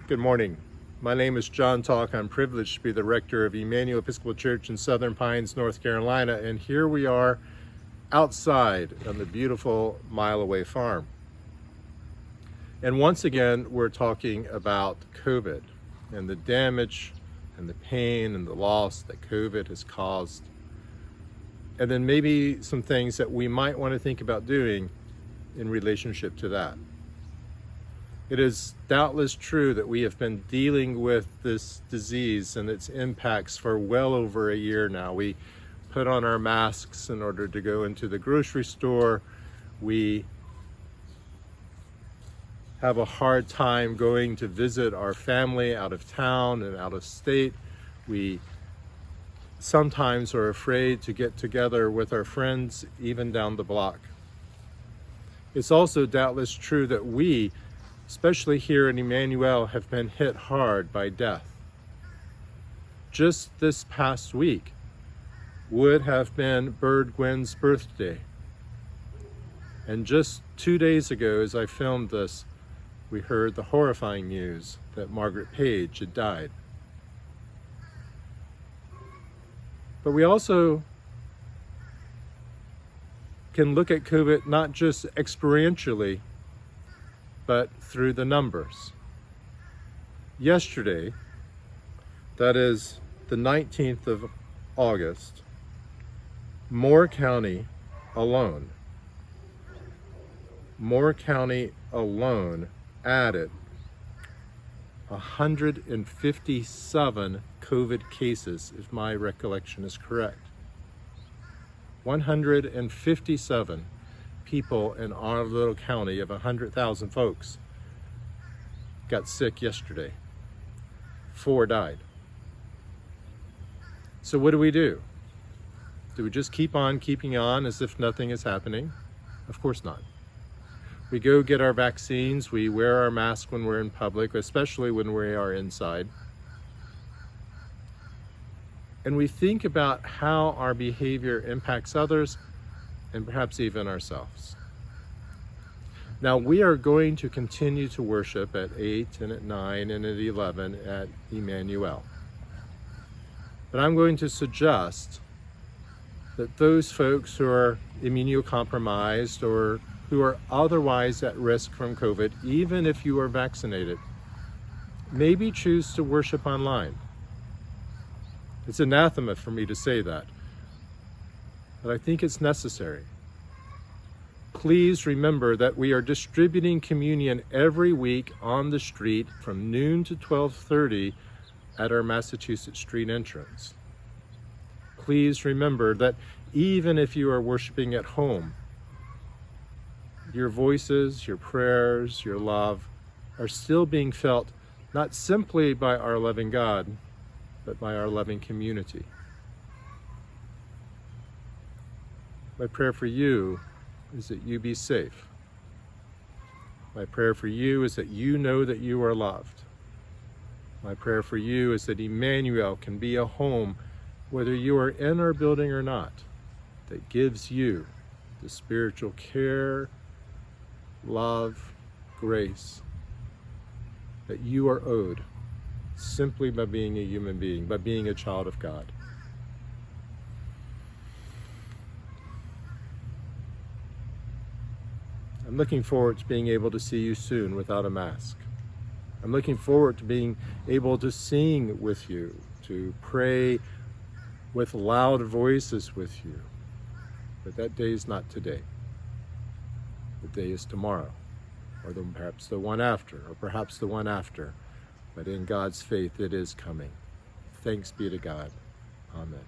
Good morning. My name is John Talk. I'm privileged to be the rector of Emmanuel Episcopal Church in Southern Pines, North Carolina, and here we are outside on the beautiful Mile Away farm. And once again, we're talking about COVID and the damage and the pain and the loss that COVID has caused. And then maybe some things that we might want to think about doing in relationship to that. It is doubtless true that we have been dealing with this disease and its impacts for well over a year now. We put on our masks in order to go into the grocery store. We have a hard time going to visit our family out of town and out of state. We sometimes are afraid to get together with our friends even down the block. It's also doubtless true that we, especially here in Emmanuel, have been hit hard by death. Just this past week would have been Bird Gwen's birthday. And just 2 days ago, as I filmed this, we heard the horrifying news that Margaret Page had died. But we also can look at COVID not just experientially, but through the numbers. Yesterday, that is the 19th of August, Moore County alone added 157 COVID cases, if my recollection is correct. 157 people in our little county of 100,000 folks got sick yesterday. 4 died. So what do? Do we just keep on keeping on as if nothing is happening? Of course not. We go get our vaccines, we wear our mask when we're in public, especially when we are inside. And we think about how our behavior impacts others and perhaps even ourselves. Now, we are going to continue to worship at 8 and at 9 and at 11 at Emmanuel. But I'm going to suggest that those folks who are immunocompromised or who are otherwise at risk from COVID, even if you are vaccinated, maybe choose to worship online. It's anathema for me to say that, but I think it's necessary. Please remember that we are distributing communion every week on the street from noon to 12:30 at our Massachusetts Street entrance. Please remember that even if you are worshiping at home, your voices, your prayers, your love are still being felt not simply by our loving God, but by our loving community. My prayer for you is that you be safe. My prayer for you is that you know that you are loved. My prayer for you is that Emmanuel can be a home, whether you are in our building or not, that gives you the spiritual care, love, grace that you are owed simply by being a human being, by being a child of God. I'm looking forward to being able to see you soon without a mask. I'm looking forward to being able to sing with you, to pray with loud voices with you. But that day is not today. The day is tomorrow, or perhaps the one after, or perhaps the one after. But in God's faith, it is coming. Thanks be to God. Amen.